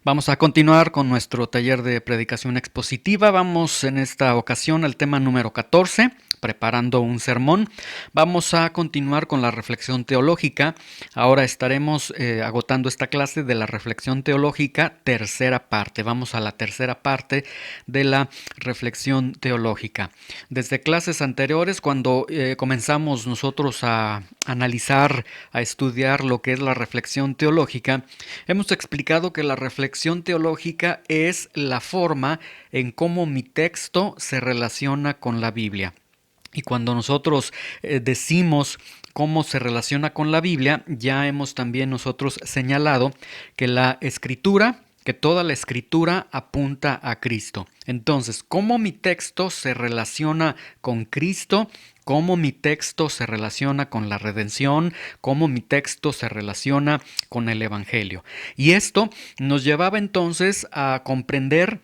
Vamos a continuar con nuestro taller de predicación expositiva. Vamos en esta ocasión al tema número 14, preparando un sermón. Vamos a continuar con la reflexión teológica. Ahora estaremos agotando esta clase de la reflexión teológica, tercera parte. Vamos a la tercera parte de la reflexión teológica. Desde clases anteriores, cuando comenzamos nosotros a analizar, a estudiar lo que es la reflexión teológica, hemos explicado que la reflexión teológica es la forma en cómo mi texto se relaciona con la Biblia. Y cuando nosotros decimos cómo se relaciona con la Biblia, ya hemos también nosotros señalado que que toda la escritura apunta a Cristo. Entonces, ¿cómo mi texto se relaciona con Cristo? ¿Cómo mi texto se relaciona con la redención? ¿Cómo mi texto se relaciona con el Evangelio? Y esto nos llevaba entonces a comprender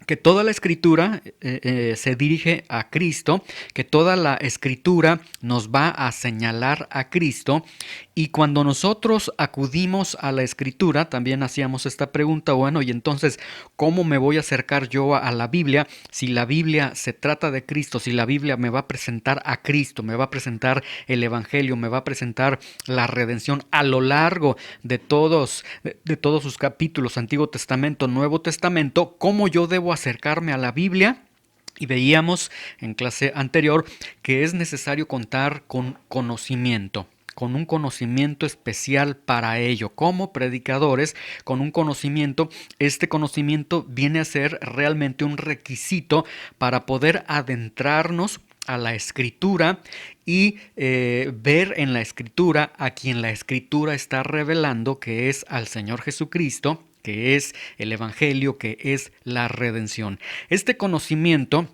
que toda la escritura se dirige a Cristo, que toda la escritura nos va a señalar a Cristo, y cuando nosotros acudimos a la escritura, también hacíamos esta pregunta, bueno, y entonces, ¿cómo me voy a acercar yo a la Biblia si la Biblia se trata de Cristo, si la Biblia me va a presentar a Cristo, me va a presentar el Evangelio, me va a presentar la redención a lo largo de todos sus capítulos, Antiguo Testamento, Nuevo Testamento? ¿Cómo yo debo acercarme a la Biblia? Y veíamos en clase anterior que es necesario contar con un conocimiento especial para ello. Como predicadores, con un conocimiento, este conocimiento viene a ser realmente un requisito para poder adentrarnos a la escritura y ver en la escritura a quien la escritura está revelando, que es al Señor Jesucristo, que es el Evangelio, que es la redención. Este conocimiento,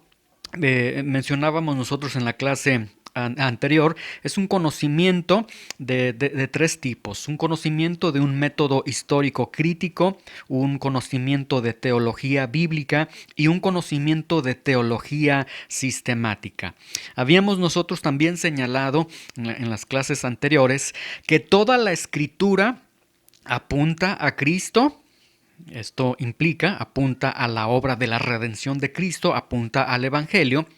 mencionábamos nosotros en la clase anterior, es un conocimiento de tres tipos: un conocimiento de un método histórico crítico, un conocimiento de teología bíblica y un conocimiento de teología sistemática. Habíamos nosotros también señalado en las clases anteriores que toda la escritura apunta a Cristo. Esto apunta a la obra de la redención de Cristo, apunta al Evangelio,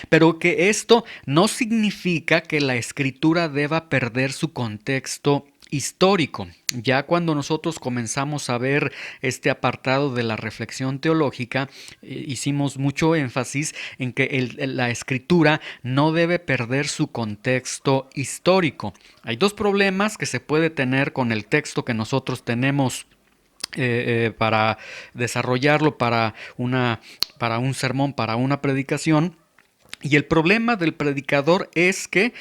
pero que esto no significa que la escritura deba perder su contexto histórico. Ya cuando nosotros comenzamos a ver este apartado de la reflexión teológica, hicimos mucho énfasis en que la escritura no debe perder su contexto histórico. Hay dos problemas que se puede tener con el texto que nosotros tenemos para desarrollarlo para un sermón, para una predicación. Y el problema del predicador es que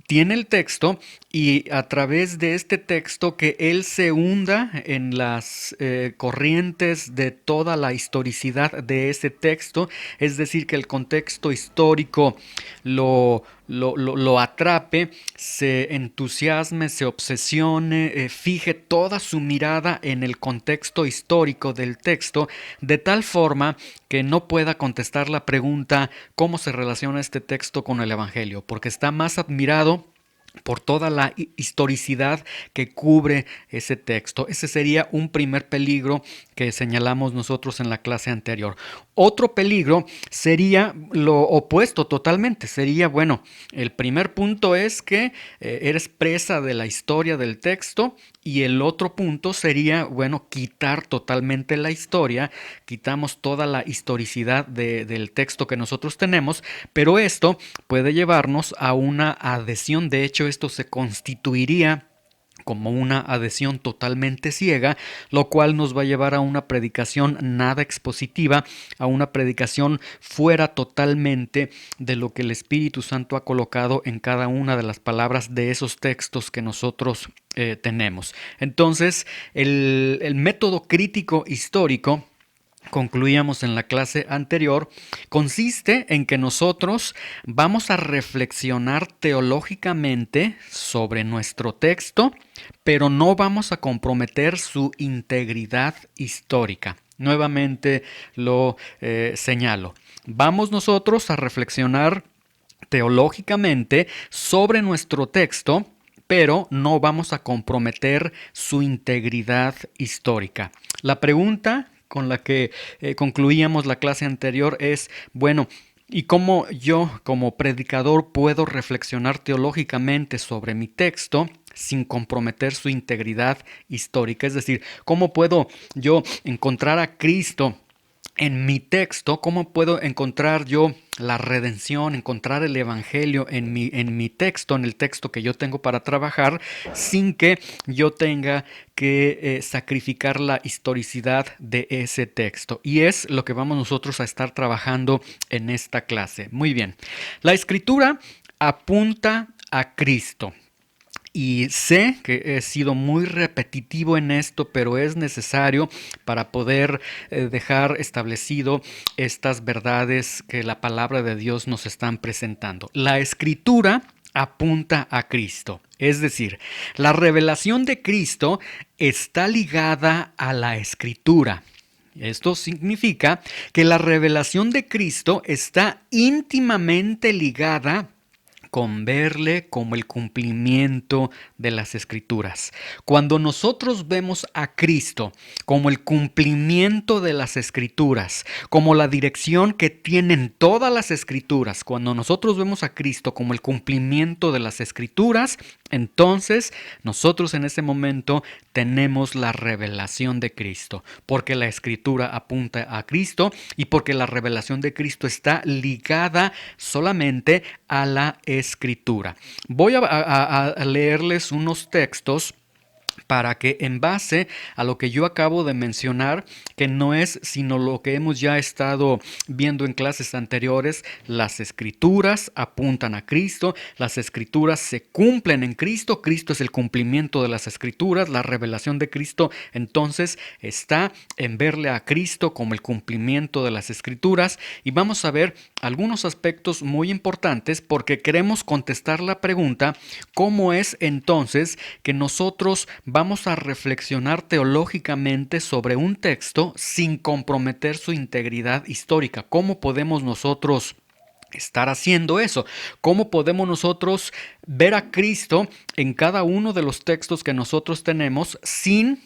tiene el texto y a través de este texto que él se hunda en las corrientes de toda la historicidad de ese texto, es decir, que el contexto histórico lo atrape, se entusiasme, se obsesione, fije toda su mirada en el contexto histórico del texto, de tal forma que no pueda contestar la pregunta ¿cómo se relaciona este texto con el Evangelio? Porque está más admirado por toda la historicidad que cubre ese texto. Ese sería un primer peligro que señalamos nosotros en la clase anterior. Otro peligro sería lo opuesto totalmente. Sería, bueno, el primer punto es que eres presa de la historia del texto, y el otro punto sería, bueno, quitar totalmente la historia, quitamos toda la historicidad del texto que nosotros tenemos, pero esto puede llevarnos a una adhesión. De hecho, esto se constituiría como una adhesión totalmente ciega, lo cual nos va a llevar a una predicación nada expositiva, a una predicación fuera totalmente de lo que el Espíritu Santo ha colocado en cada una de las palabras de esos textos que nosotros tenemos. Entonces, el método crítico histórico, concluíamos en la clase anterior, consiste en que nosotros vamos a reflexionar teológicamente sobre nuestro texto, pero no vamos a comprometer su integridad histórica. Nuevamente lo señalo. Vamos nosotros a reflexionar teológicamente sobre nuestro texto, pero no vamos a comprometer su integridad histórica. La pregunta con la que concluíamos la clase anterior es, bueno, ¿y cómo yo como predicador puedo reflexionar teológicamente sobre mi texto sin comprometer su integridad histórica? Es decir, ¿cómo puedo yo encontrar a Cristo en mi texto? ¿Cómo puedo encontrar yo la redención, encontrar el evangelio en mi texto, en el texto que yo tengo para trabajar, sin que yo tenga que sacrificar la historicidad de ese texto? Y es lo que vamos nosotros a estar trabajando en esta clase. Muy bien. La escritura apunta a Cristo. Y sé que he sido muy repetitivo en esto, pero es necesario para poder dejar establecido estas verdades que la palabra de Dios nos están presentando. La escritura apunta a Cristo. Es decir, la revelación de Cristo está ligada a la escritura. Esto significa que la revelación de Cristo está íntimamente ligada con verle como el cumplimiento de las Escrituras. Cuando nosotros vemos a Cristo como el cumplimiento de las Escrituras, como la dirección que tienen todas las Escrituras, cuando nosotros vemos a Cristo como el cumplimiento de las Escrituras, entonces nosotros en ese momento tenemos la revelación de Cristo, porque la Escritura apunta a Cristo y porque la revelación de Cristo está ligada solamente a la Escritura. Voy a leerles unos textos para que en base a lo que yo acabo de mencionar, que no es sino lo que hemos ya estado viendo en clases anteriores, las Escrituras apuntan a Cristo, las Escrituras se cumplen en Cristo, Cristo es el cumplimiento de las Escrituras, la revelación de Cristo entonces está en verle a Cristo como el cumplimiento de las Escrituras, y vamos a ver algunos aspectos muy importantes porque queremos contestar la pregunta: ¿cómo es entonces que nosotros vamos a reflexionar teológicamente sobre un texto sin comprometer su integridad histórica? ¿Cómo podemos nosotros estar haciendo eso? ¿Cómo podemos nosotros ver a Cristo en cada uno de los textos que nosotros tenemos sin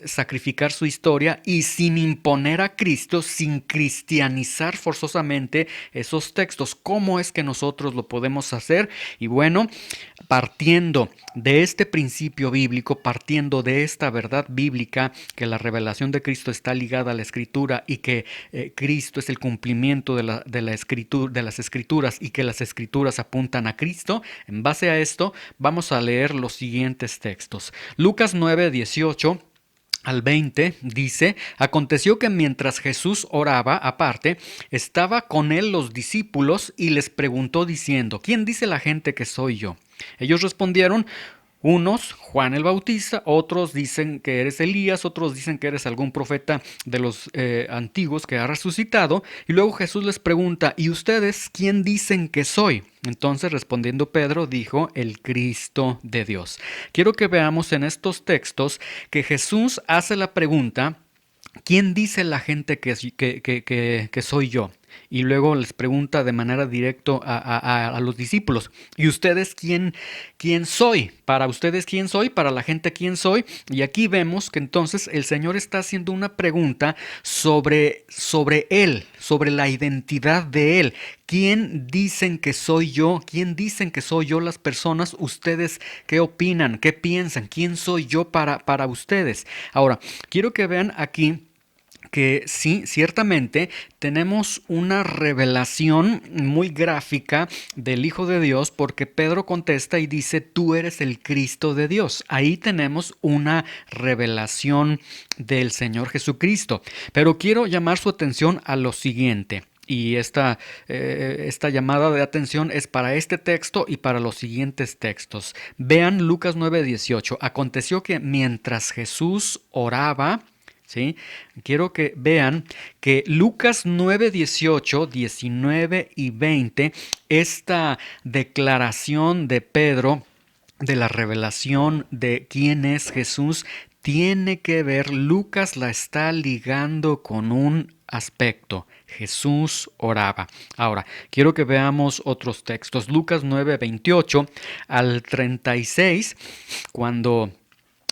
sacrificar su historia y sin imponer a Cristo, sin cristianizar forzosamente esos textos? ¿Cómo es que nosotros lo podemos hacer? Y bueno, partiendo de este principio bíblico, partiendo de esta verdad bíblica, que la revelación de Cristo está ligada a la Escritura y que Cristo es el cumplimiento de las Escrituras y que las Escrituras apuntan a Cristo, en base a esto vamos a leer los siguientes textos. Lucas 9:18 al 20 dice: aconteció que mientras Jesús oraba aparte, estaba con él los discípulos y les preguntó diciendo: ¿quién dice la gente que soy yo? Ellos respondieron: unos, Juan el Bautista; otros dicen que eres Elías; otros dicen que eres algún profeta de los antiguos que ha resucitado. Y luego Jesús les pregunta: ¿y ustedes quién dicen que soy? Entonces, respondiendo Pedro, dijo: el Cristo de Dios. Quiero que veamos en estos textos que Jesús hace la pregunta: ¿quién dice la gente que soy yo? Y luego les pregunta de manera directa a los discípulos: ¿y ustedes quién soy? Para ustedes, ¿quién soy? Para la gente, ¿quién soy? Y aquí vemos que entonces el Señor está haciendo una pregunta sobre Él, sobre la identidad de Él. ¿Quién dicen que soy yo? ¿Quién dicen que soy yo las personas? ¿Ustedes qué opinan? ¿Qué piensan? ¿Quién soy yo para ustedes? Ahora, quiero que vean aquí que sí, ciertamente tenemos una revelación muy gráfica del Hijo de Dios, porque Pedro contesta y dice: tú eres el Cristo de Dios. Ahí tenemos una revelación del Señor Jesucristo. Pero quiero llamar su atención a lo siguiente. Y esta llamada de atención es para este texto y para los siguientes textos. Vean Lucas 9:18. Aconteció que mientras Jesús oraba, ¿sí? Quiero que vean que Lucas 9:18, 19 y 20, esta declaración de Pedro de la revelación de quién es Jesús, tiene que ver, Lucas la está ligando con un aspecto. Jesús oraba. Ahora, quiero que veamos otros textos. Lucas 9:28 al 36, cuando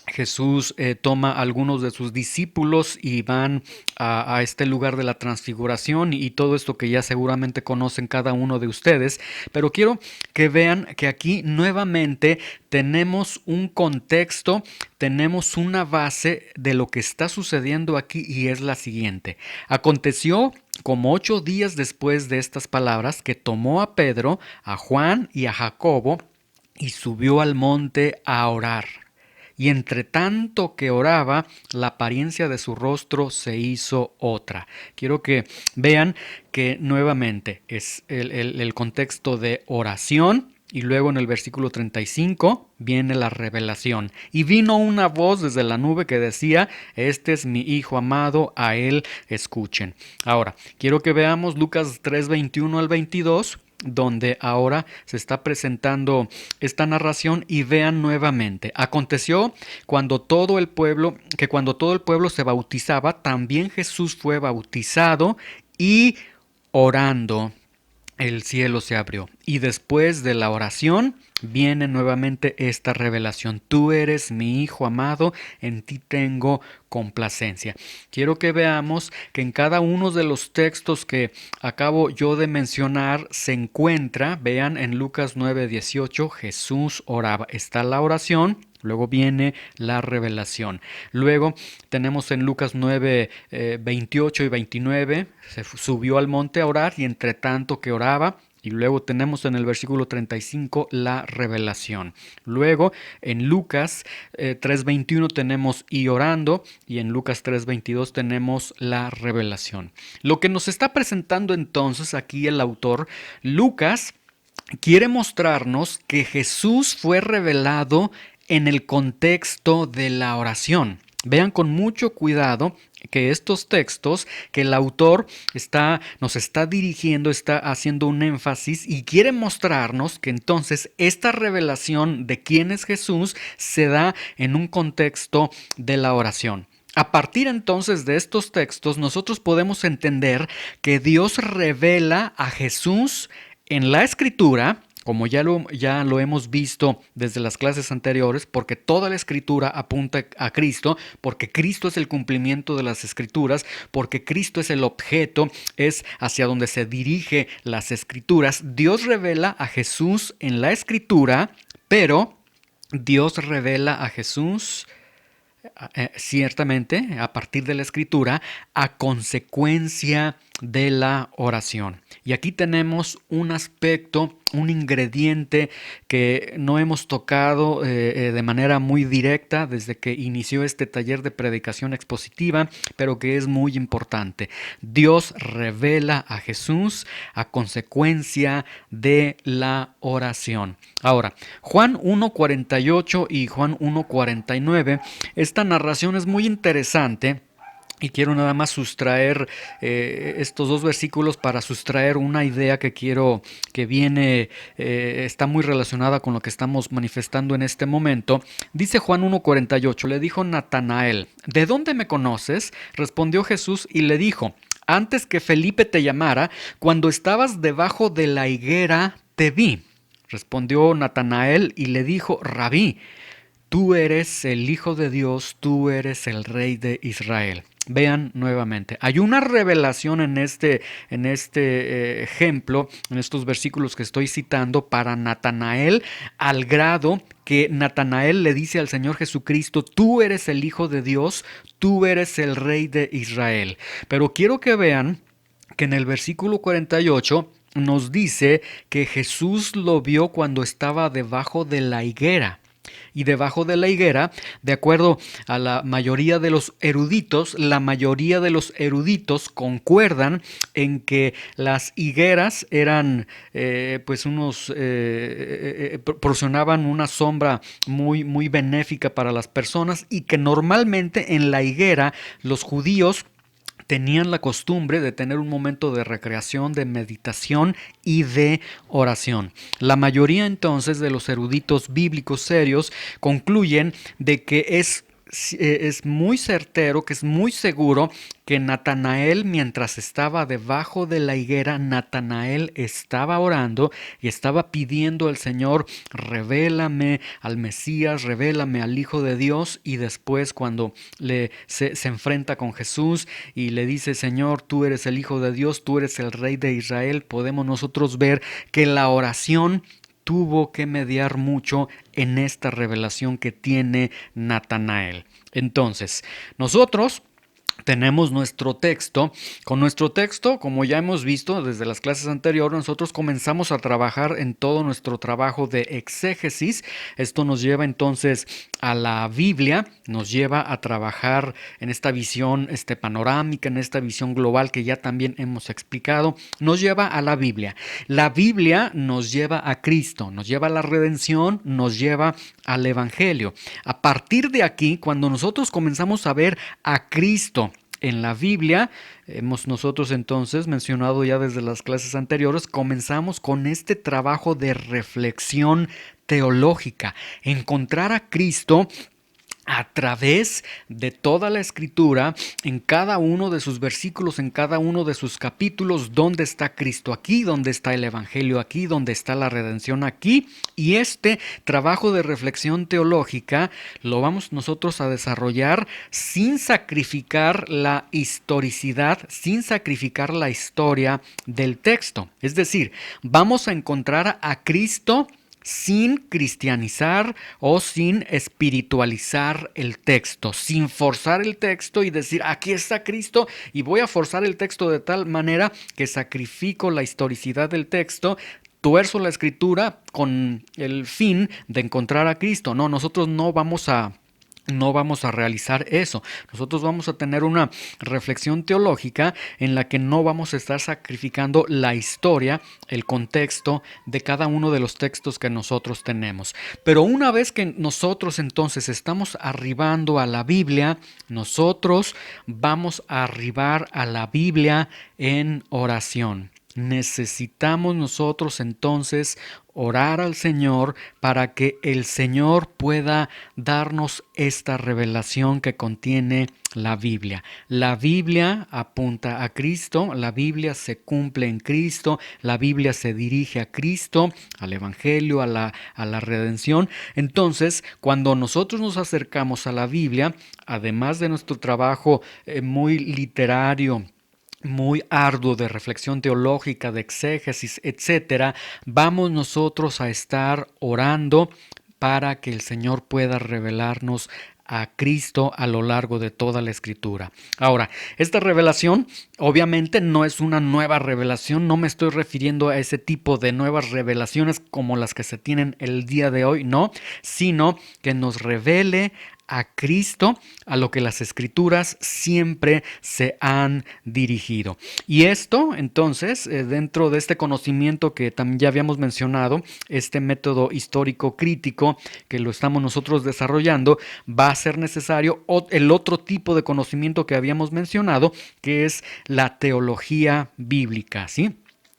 Jesús toma a algunos de sus discípulos y van a este lugar de la transfiguración y todo esto que ya seguramente conocen cada uno de ustedes, pero quiero que vean que aquí nuevamente tenemos un contexto, tenemos una base de lo que está sucediendo aquí y es la siguiente. Aconteció como 8 días después de estas palabras que tomó a Pedro, a Juan y a Jacobo y subió al monte a orar. Y entre tanto que oraba, la apariencia de su rostro se hizo otra. Quiero que vean que nuevamente es el contexto de oración. Y luego en el versículo 35 viene la revelación. Y vino una voz desde la nube que decía: este es mi Hijo amado, a él escuchen. Ahora, quiero que veamos Lucas 3:21 al 22, donde ahora se está presentando esta narración y vean nuevamente. Aconteció cuando todo el pueblo se bautizaba, también Jesús fue bautizado y orando el cielo se abrió. Y después de la oración viene nuevamente esta revelación. Tú eres mi Hijo amado, en ti tengo complacencia. Quiero que veamos que en cada uno de los textos que acabo yo de mencionar se encuentra, vean en Lucas 9:18, Jesús oraba. Está la oración. Luego viene la revelación. Luego tenemos en Lucas 9, 28 y 29, se subió al monte a orar y entre tanto que oraba. Y luego tenemos en el versículo 35 la revelación. Luego en Lucas 3:21 tenemos y orando, y en Lucas 3:22 tenemos la revelación. Lo que nos está presentando entonces aquí el autor Lucas quiere mostrarnos que Jesús fue revelado en el contexto de la oración. Vean con mucho cuidado que estos textos que el autor nos está dirigiendo, está haciendo un énfasis y quiere mostrarnos que entonces esta revelación de quién es Jesús se da en un contexto de la oración. A partir entonces de estos textos nosotros podemos entender que Dios revela a Jesús en la Escritura, como ya lo hemos visto desde las clases anteriores, porque toda la Escritura apunta a Cristo, porque Cristo es el cumplimiento de las Escrituras, porque Cristo es el objeto, es hacia donde se dirige las Escrituras. Dios revela a Jesús en la Escritura, pero Dios revela a Jesús ciertamente a partir de la Escritura a consecuencia de la oración. Y aquí tenemos un aspecto, un ingrediente que no hemos tocado de manera muy directa desde que inició este taller de predicación expositiva, pero que es muy importante. Dios revela a Jesús a consecuencia de la oración. Ahora, Juan 1:48 y Juan 1:49, esta narración es muy interesante. Y quiero nada más sustraer estos dos versículos para sustraer una idea que quiero que viene, está muy relacionada con lo que estamos manifestando en este momento. Dice Juan 1:48, le dijo Natanael: ¿de dónde me conoces? Respondió Jesús y le dijo: antes que Felipe te llamara, cuando estabas debajo de la higuera, te vi. Respondió Natanael y le dijo: Rabí, tú eres el Hijo de Dios, tú eres el Rey de Israel. Vean nuevamente, hay una revelación en este ejemplo, en estos versículos que estoy citando para Natanael, al grado que Natanael le dice al Señor Jesucristo: tú eres el Hijo de Dios, tú eres el Rey de Israel. Pero quiero que vean que en el versículo 48 nos dice que Jesús lo vio cuando estaba debajo de la higuera. Y debajo de la higuera, de acuerdo a la mayoría de los eruditos, concuerdan en que las higueras eran, proporcionaban una sombra muy, muy benéfica para las personas, y que normalmente en la higuera los judíos tenían la costumbre de tener un momento de recreación, de meditación y de oración. La mayoría entonces de los eruditos bíblicos serios concluyen de que es es muy certero, que es muy seguro que Natanael, mientras estaba debajo de la higuera, Natanael estaba orando y estaba pidiendo al Señor: revélame al Mesías, revélame al Hijo de Dios. Y después, cuando se enfrenta con Jesús y le dice: Señor, tú eres el Hijo de Dios, tú eres el Rey de Israel, podemos nosotros ver que la oración tuvo que mediar mucho en esta revelación que tiene Natanael. Entonces, nosotros tenemos nuestro texto. Con nuestro texto, como ya hemos visto desde las clases anteriores, nosotros comenzamos a trabajar en todo nuestro trabajo de exégesis. Esto nos lleva entonces a la Biblia, nos lleva a trabajar en esta visión panorámica, en esta visión global que ya también hemos explicado. Nos lleva a la Biblia. La Biblia nos lleva a Cristo, nos lleva a la redención, nos lleva al Evangelio. A partir de aquí, cuando nosotros comenzamos a ver a Cristo en la Biblia, hemos nosotros entonces mencionado ya desde las clases anteriores, comenzamos con este trabajo de reflexión teológica, encontrar a Cristo a través de toda la Escritura, en cada uno de sus versículos, en cada uno de sus capítulos, dónde está Cristo aquí, dónde está el Evangelio aquí, dónde está la redención aquí. Y este trabajo de reflexión teológica lo vamos nosotros a desarrollar sin sacrificar la historicidad, sin sacrificar la historia del texto. Es decir, vamos a encontrar a Cristo sin cristianizar o sin espiritualizar el texto, sin forzar el texto y decir: aquí está Cristo y voy a forzar el texto de tal manera que sacrifico la historicidad del texto, tuerzo la escritura con el fin de encontrar a Cristo. No, nosotros no vamos a realizar eso. Nosotros vamos a tener una reflexión teológica en la que no vamos a estar sacrificando la historia, el contexto de cada uno de los textos que nosotros tenemos. Pero una vez que nosotros entonces estamos arribando a la Biblia, nosotros vamos a arribar a la Biblia en oración. Necesitamos nosotros entonces orar al Señor para que el Señor pueda darnos esta revelación que contiene la Biblia. La Biblia apunta a Cristo, la Biblia se cumple en Cristo, la Biblia se dirige a Cristo, al Evangelio, a la redención. Entonces, cuando nosotros nos acercamos a la Biblia, además de nuestro trabajo muy literario, muy arduo de reflexión teológica, de exégesis, etcétera, vamos nosotros a estar orando para que el Señor pueda revelarnos a Cristo a lo largo de toda la Escritura. Ahora, esta revelación obviamente no es una nueva revelación, no me estoy refiriendo a ese tipo de nuevas revelaciones como las que se tienen el día de hoy, no, sino que nos revele a Cristo, a lo que las Escrituras siempre se han dirigido. Y esto, entonces, dentro de este conocimiento que también ya habíamos mencionado, este método histórico crítico que lo estamos nosotros desarrollando, va a ser necesario el otro tipo de conocimiento que habíamos mencionado, que es la teología bíblica, ¿sí?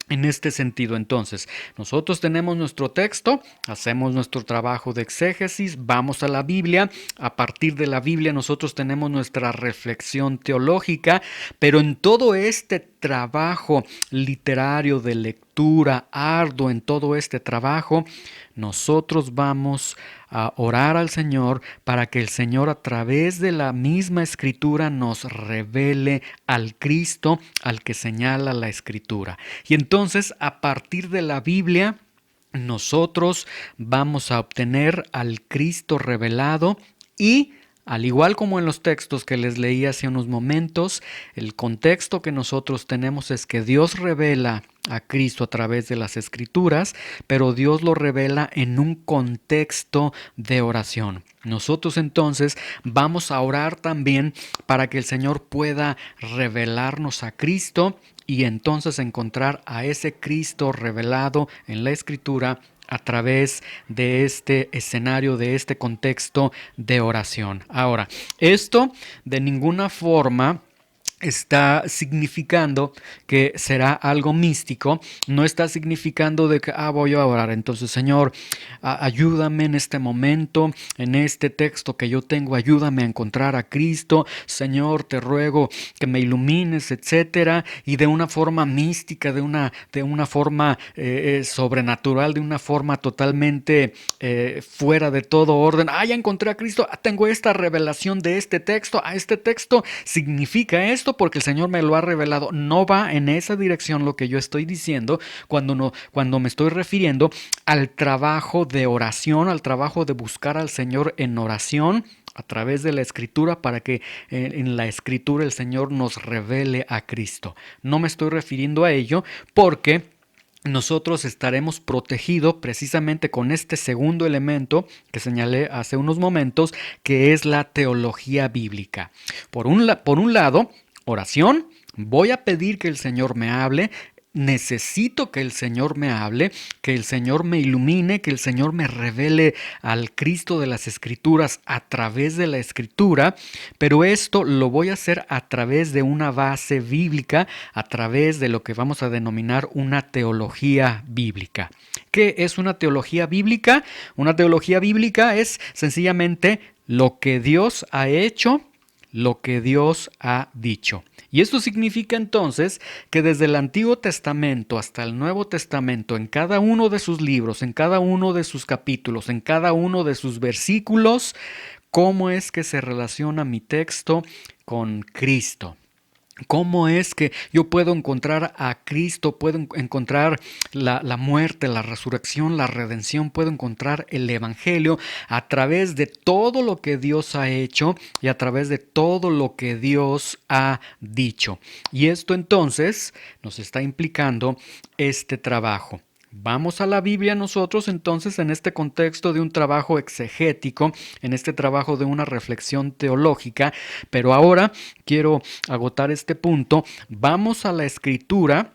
En este sentido, entonces, nosotros tenemos nuestro texto, hacemos nuestro trabajo de exégesis, vamos a la Biblia, a partir de la Biblia nosotros tenemos nuestra reflexión teológica, pero en todo este trabajo literario de lectura arduo, en todo este trabajo, nosotros vamos a orar al Señor para que el Señor a través de la misma Escritura nos revele al Cristo al que señala la Escritura. Y entonces, a partir de la Biblia, nosotros vamos a obtener al Cristo revelado y, al igual como en los textos que les leí hace unos momentos, el contexto que nosotros tenemos es que Dios revela a Cristo a través de las Escrituras, pero Dios lo revela en un contexto de oración. Nosotros entonces vamos a orar también para que el Señor pueda revelarnos a Cristo y entonces encontrar a ese Cristo revelado en la Escritura a través de este escenario, de este contexto de oración. Ahora, esto de ninguna forma está significando que será algo místico, no está significando de que voy a orar, entonces Señor, ayúdame en este momento, en este texto que yo tengo, ayúdame a encontrar a Cristo, Señor, te ruego que me ilumines, etcétera, y de una forma mística, de una forma sobrenatural, de una forma totalmente fuera de todo orden. Ya encontré a Cristo, tengo esta revelación de este texto, este texto significa esto porque el Señor me lo ha revelado. No va en esa dirección lo que yo estoy diciendo cuando me estoy refiriendo al trabajo de oración, al trabajo de buscar al Señor en oración a través de la Escritura para que en la Escritura el Señor nos revele a Cristo. No me estoy refiriendo a ello porque nosotros estaremos protegidos precisamente con este segundo elemento que señalé hace unos momentos, que es la teología bíblica. Por un lado, oración, voy a pedir que el Señor me hable. Necesito que el Señor me hable, que el Señor me ilumine, que el Señor me revele al Cristo de las Escrituras a través de la Escritura, pero esto lo voy a hacer a través de una base bíblica, a través de lo que vamos a denominar una teología bíblica. ¿Qué es una teología bíblica? Una teología bíblica es sencillamente lo que Dios ha hecho, lo que Dios ha dicho. Y esto significa entonces que desde el Antiguo Testamento hasta el Nuevo Testamento, en cada uno de sus libros, en cada uno de sus capítulos, en cada uno de sus versículos, ¿cómo es que se relaciona mi texto con Cristo? ¿Cómo es que yo puedo encontrar a Cristo, puedo encontrar la muerte, la resurrección, la redención, puedo encontrar el Evangelio a través de todo lo que Dios ha hecho y a través de todo lo que Dios ha dicho? Y esto entonces nos está implicando este trabajo. Vamos a la Biblia nosotros entonces en este contexto de un trabajo exegético, en este trabajo de una reflexión teológica, pero ahora quiero agotar este punto. Vamos a la Escritura,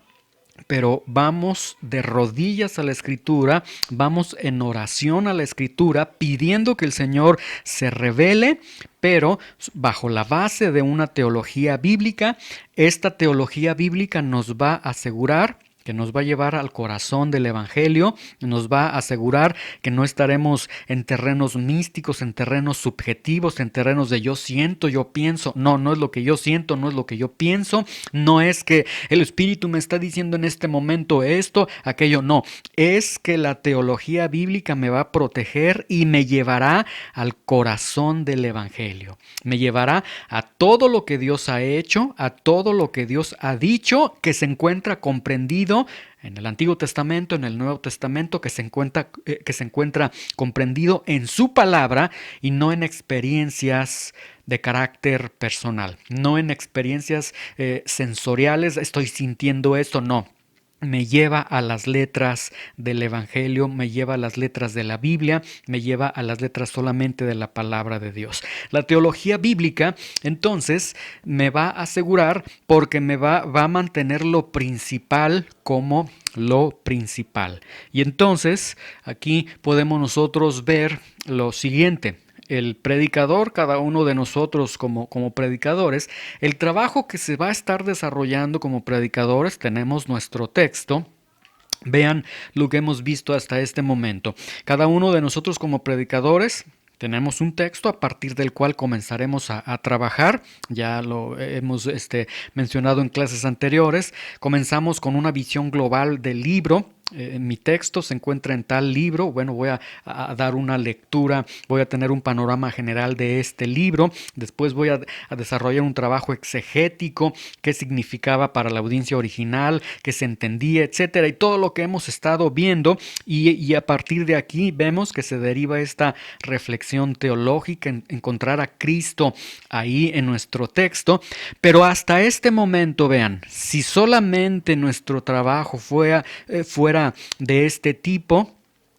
pero vamos de rodillas a la Escritura, vamos en oración a la Escritura, pidiendo que el Señor se revele, pero bajo la base de una teología bíblica. Esta teología bíblica nos va a asegurar que nos va a llevar al corazón del Evangelio, nos va a asegurar que no estaremos en terrenos místicos, en terrenos subjetivos, en terrenos de yo siento, yo pienso. No, no es lo que yo siento, no es lo que yo pienso, no es que el Espíritu me está diciendo en este momento esto, aquello, no. Es que la teología bíblica me va a proteger y me llevará al corazón del Evangelio. Me llevará a todo lo que Dios ha hecho, a todo lo que Dios ha dicho, que se encuentra comprendido en el Antiguo Testamento, en el Nuevo Testamento, que se encuentra comprendido en su palabra y no en experiencias de carácter personal, no en experiencias sensoriales, estoy sintiendo esto, no. Me lleva a las letras del Evangelio, me lleva a las letras de la Biblia, me lleva a las letras solamente de la palabra de Dios. La teología bíblica, entonces, me va a asegurar porque me va a mantener lo principal como lo principal. Y entonces, aquí podemos nosotros ver lo siguiente. El predicador, cada uno de nosotros como predicadores, el trabajo que se va a estar desarrollando como predicadores, tenemos nuestro texto. Vean lo que hemos visto hasta este momento. Cada uno de nosotros como predicadores tenemos un texto a partir del cual comenzaremos a trabajar. Ya lo hemos mencionado en clases anteriores. Comenzamos con una visión global del libro. Mi texto se encuentra en tal libro. Bueno, voy a dar una lectura, voy a tener un panorama general de este libro. Después voy a desarrollar un trabajo exegético, qué significaba para la audiencia original, qué se entendía, etcétera, y todo lo que hemos estado viendo. Y a partir de aquí vemos que se deriva esta reflexión teológica, encontrar a Cristo ahí en nuestro texto. Pero hasta este momento, vean, si solamente nuestro trabajo fuera de este tipo,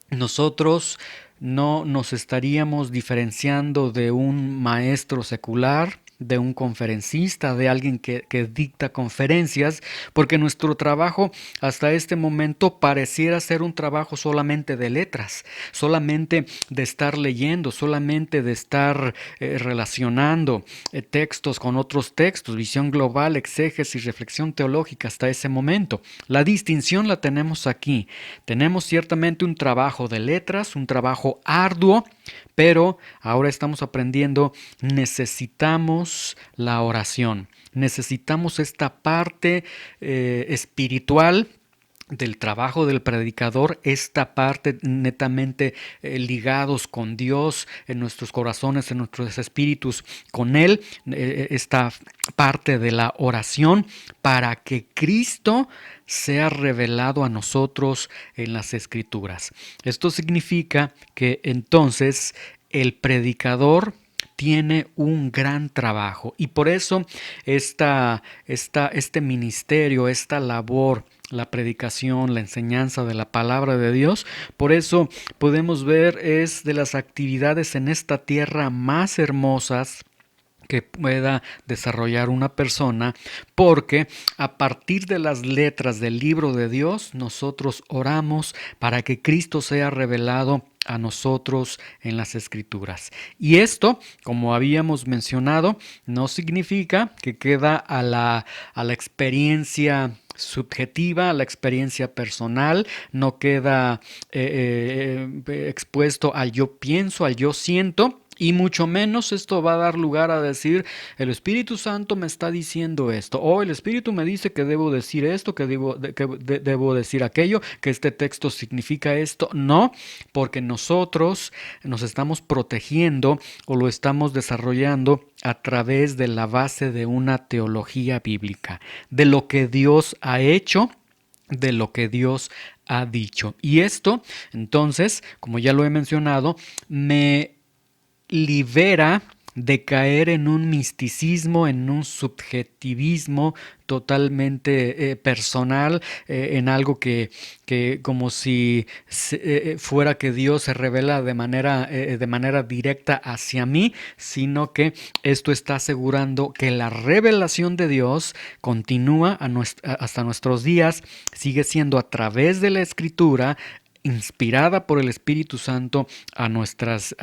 nosotros no nos estaríamos diferenciando de un maestro secular, de un conferencista, de alguien que dicta conferencias, porque nuestro trabajo hasta este momento pareciera ser un trabajo solamente de letras, solamente de estar leyendo, solamente de estar relacionando textos con otros textos, visión global, exégesis, reflexión teológica hasta ese momento. La distinción la tenemos aquí. Tenemos ciertamente un trabajo de letras, un trabajo arduo, pero ahora estamos aprendiendo, necesitamos la oración, necesitamos esta parte espiritual del trabajo del predicador, esta parte netamente ligados con Dios, en nuestros corazones, en nuestros espíritus, con Él, esta parte de la oración para que Cristo sea revelado a nosotros en las Escrituras. Esto significa que entonces el predicador tiene un gran trabajo y por eso este ministerio, esta labor, la predicación, la enseñanza de la palabra de Dios, por eso podemos ver es de las actividades en esta tierra más hermosas que pueda desarrollar una persona, porque a partir de las letras del libro de Dios nosotros oramos para que Cristo sea revelado a nosotros en las Escrituras. Y esto, como habíamos mencionado, no significa que queda a la experiencia subjetiva, la experiencia personal, no queda expuesto al yo pienso, al yo siento. Y mucho menos esto va a dar lugar a decir, el Espíritu Santo me está diciendo esto, o el Espíritu me dice que debo decir esto, que debo decir aquello, que este texto significa esto. No, porque nosotros nos estamos protegiendo o lo estamos desarrollando a través de la base de una teología bíblica, de lo que Dios ha hecho, de lo que Dios ha dicho. Y esto, entonces, como ya lo he mencionado, me libera de caer en un misticismo, en un subjetivismo totalmente personal, en algo que como si fuera que Dios se revela de manera directa hacia mí, sino que esto está asegurando que la revelación de Dios continúa hasta nuestros días, sigue siendo a través de la Escritura, inspirada por el Espíritu Santo a nuestras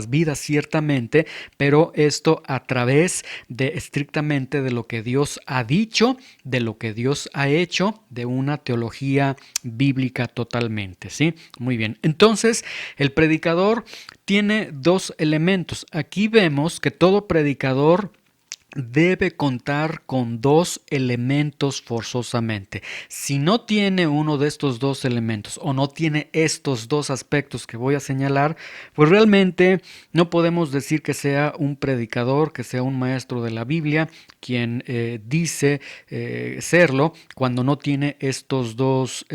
vidas ciertamente, pero esto a través de estrictamente de lo que Dios ha dicho, de lo que Dios ha hecho, de una teología bíblica totalmente, ¿sí? Muy bien. Entonces, el predicador tiene dos elementos. Aquí vemos que todo predicador debe contar con dos elementos forzosamente. Si no tiene uno de estos dos elementos o no tiene estos dos aspectos que voy a señalar, pues realmente no podemos decir que sea un predicador, que sea un maestro de la Biblia, quien dice serlo cuando no tiene estos dos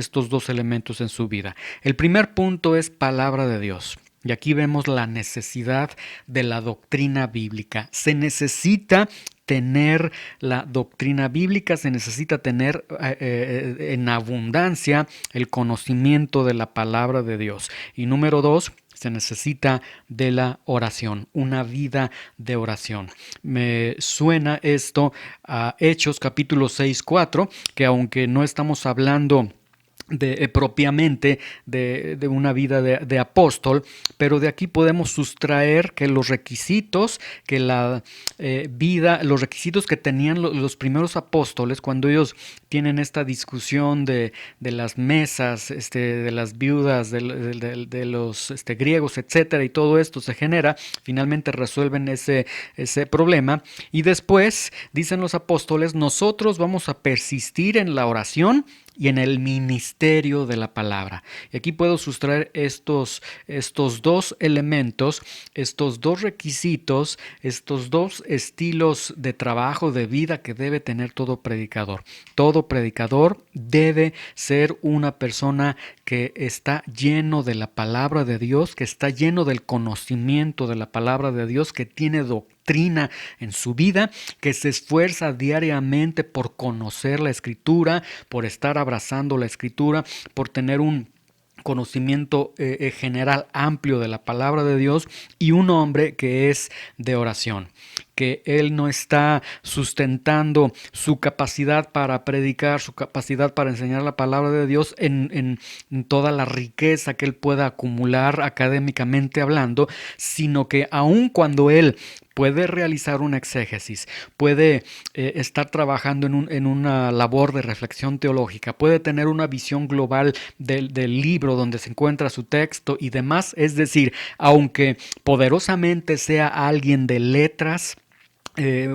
elementos en su vida. El primer punto es palabra de Dios. Y aquí vemos la necesidad de la doctrina bíblica. Se necesita tener la doctrina bíblica, se necesita tener en abundancia el conocimiento de la palabra de Dios. Y número dos, se necesita de la oración, una vida de oración. Me suena esto a Hechos capítulo 6:4, que aunque no estamos hablando propiamente de una vida de apóstol, pero de aquí podemos sustraer que los requisitos que la los requisitos que tenían los primeros apóstoles cuando ellos tienen esta discusión de las mesas, de las viudas, de los griegos, etcétera, y todo esto se genera, finalmente resuelven ese problema, y después dicen los apóstoles, nosotros vamos a persistir en la oración y en el ministerio de la palabra. Y aquí puedo sustraer estos dos elementos, estos dos requisitos, estos dos estilos de trabajo, de vida que debe tener todo predicador. Todo predicador debe ser una persona que está lleno de la palabra de Dios, que está lleno del conocimiento de la palabra de Dios, que tiene doctrina en su vida, que se esfuerza diariamente por conocer la Escritura, por estar abrazando la Escritura, por tener un conocimiento general amplio de la palabra de Dios, y un hombre que es de oración. que Él no está sustentando su capacidad para predicar, su capacidad para enseñar la palabra de Dios en toda la riqueza que Él pueda acumular académicamente hablando, sino que aun cuando Él puede realizar un exégesis, puede estar trabajando en una labor de reflexión teológica, puede tener una visión global del libro donde se encuentra su texto y demás, es decir, aunque poderosamente sea alguien de letras,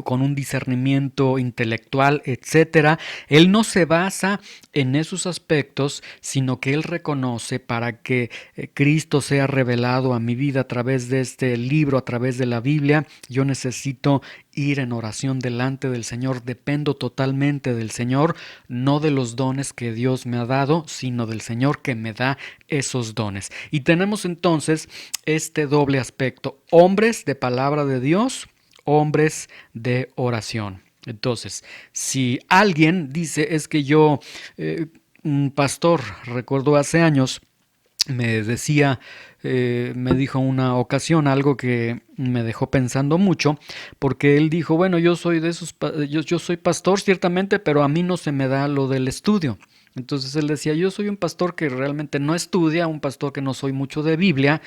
con un discernimiento intelectual, etcétera, él no se basa en esos aspectos, sino que él reconoce para que Cristo sea revelado a mi vida a través de este libro, a través de la Biblia, yo necesito ir en oración delante del Señor, dependo totalmente del Señor, no de los dones que Dios me ha dado, sino del Señor que me da esos dones. Y tenemos entonces este doble aspecto, hombres de palabra de Dios, hombres de oración. Entonces, si alguien dice es que yo, un pastor, recuerdo hace años, me decía, me dijo una ocasión algo que me dejó pensando mucho, porque él dijo, bueno, yo soy de esos, yo soy pastor ciertamente, pero a mí no se me da lo del estudio. Entonces él decía, yo soy un pastor que realmente no estudia, un pastor que no soy mucho de Biblia,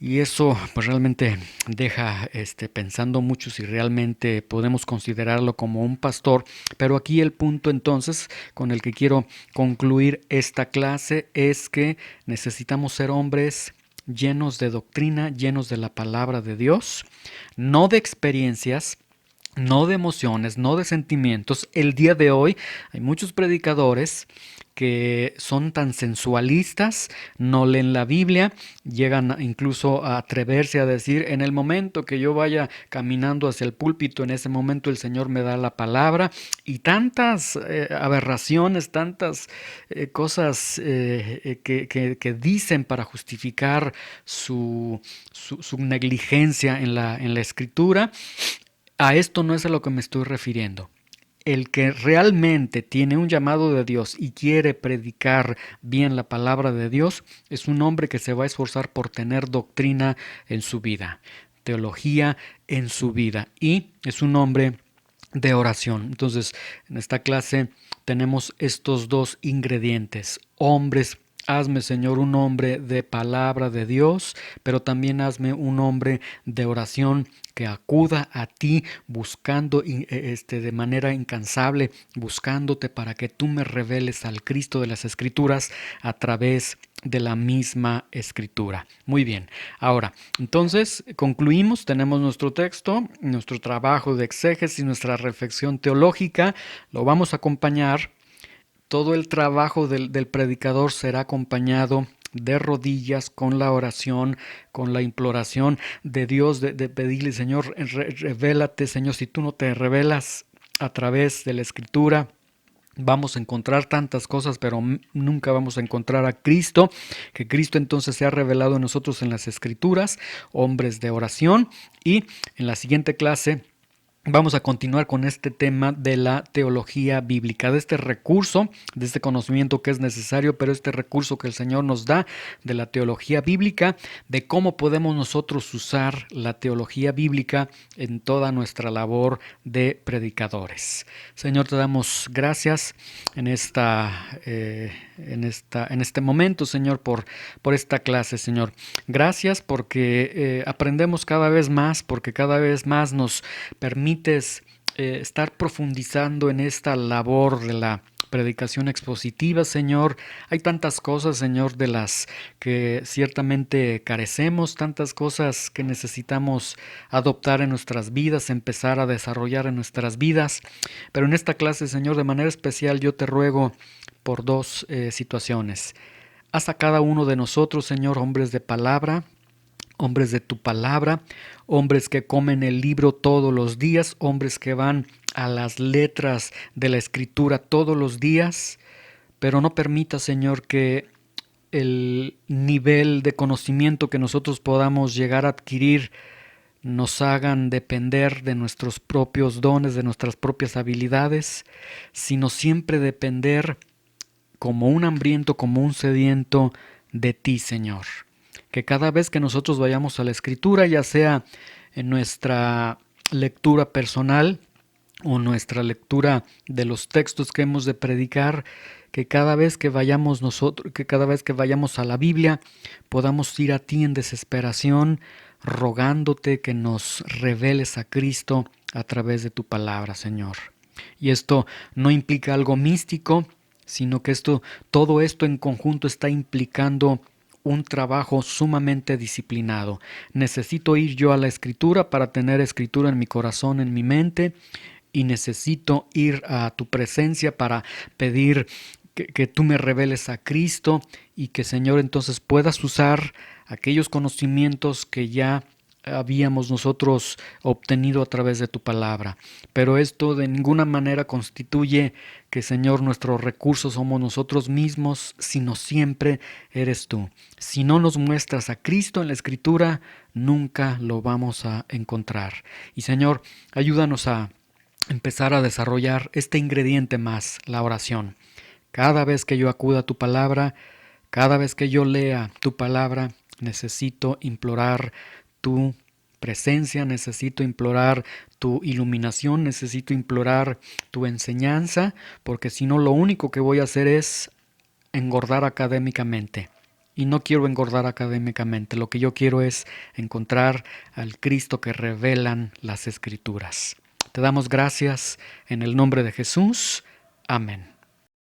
y eso pues realmente deja pensando mucho si realmente podemos considerarlo como un pastor. Pero aquí el punto entonces con el que quiero concluir esta clase es que necesitamos ser hombres llenos de doctrina, llenos de la palabra de Dios, no de experiencias, no de emociones, no de sentimientos. El día de hoy hay muchos predicadores que son tan sensualistas, no leen la Biblia, llegan incluso a atreverse a decir, en el momento que yo vaya caminando hacia el púlpito, en ese momento el Señor me da la palabra, y tantas aberraciones, tantas cosas que dicen para justificar su negligencia en la Escritura. A esto no es a lo que me estoy refiriendo. El que realmente tiene un llamado de Dios y quiere predicar bien la palabra de Dios es un hombre que se va a esforzar por tener doctrina en su vida, teología en su vida, y es un hombre de oración. Entonces, en esta clase tenemos estos dos ingredientes: hombres. Hazme, Señor, un hombre de palabra de Dios, pero también hazme un hombre de oración que acuda a ti buscando de manera incansable, buscándote para que tú me reveles al Cristo de las Escrituras a través de la misma Escritura. Muy bien, ahora, entonces concluimos, tenemos nuestro texto, nuestro trabajo de exégesis, nuestra reflexión teológica, lo vamos a acompañar. Todo el trabajo del predicador será acompañado de rodillas, con la oración, con la imploración de Dios, de pedirle, Señor, revélate, Señor, si tú no te revelas a través de la Escritura, vamos a encontrar tantas cosas, pero nunca vamos a encontrar a Cristo. Que Cristo entonces se ha revelado en nosotros en las Escrituras, hombres de oración. Y en la siguiente clase vamos a continuar con este tema de la teología bíblica, de este recurso, de este conocimiento que es necesario, pero este recurso que el Señor nos da de la teología bíblica, de cómo podemos nosotros usar la teología bíblica en toda nuestra labor de predicadores. Señor, te damos gracias en este momento, Señor, por esta clase, Señor. Gracias porque aprendemos cada vez más, porque cada vez más nos permites estar profundizando en esta labor de la predicación expositiva, Señor. Hay tantas cosas, Señor, de las que ciertamente carecemos, tantas cosas que necesitamos adoptar en nuestras vidas, empezar a desarrollar en nuestras vidas. Pero en esta clase, Señor, de manera especial yo te ruego por dos situaciones. Haz a cada uno de nosotros, Señor, hombres de palabra, hombres de tu palabra, hombres que comen el libro todos los días, hombres que van a las letras de la Escritura todos los días, pero no permita, Señor, que el nivel de conocimiento que nosotros podamos llegar a adquirir nos hagan depender de nuestros propios dones, de nuestras propias habilidades, sino siempre depender como un hambriento, como un sediento de ti, Señor. Que cada vez que nosotros vayamos a la Escritura, ya sea en nuestra lectura personal o nuestra lectura de los textos que hemos de predicar, que cada vez que vayamos a la Biblia, podamos ir a ti en desesperación, rogándote que nos reveles a Cristo a través de tu palabra, Señor. Y esto no implica algo místico, sino que todo esto en conjunto está implicando un trabajo sumamente disciplinado. Necesito ir yo a la Escritura para tener Escritura en mi corazón, en mi mente, y necesito ir a tu presencia para pedir que tú me reveles a Cristo y que, Señor, entonces puedas usar aquellos conocimientos que ya habíamos nosotros obtenido a través de tu palabra. Pero esto de ninguna manera constituye que, Señor, nuestros recursos somos nosotros mismos, sino siempre eres tú. Si no nos muestras a Cristo en la Escritura, nunca lo vamos a encontrar. Y, Señor, ayúdanos a empezar a desarrollar este ingrediente más, la oración. Cada vez que yo acuda a tu palabra, cada vez que yo lea tu palabra, necesito implorar tu presencia, necesito implorar tu iluminación, necesito implorar tu enseñanza, porque si no, lo único que voy a hacer es engordar académicamente. Y no quiero engordar académicamente, lo que yo quiero es encontrar al Cristo que revelan las Escrituras. Te damos gracias en el nombre de Jesús. Amén.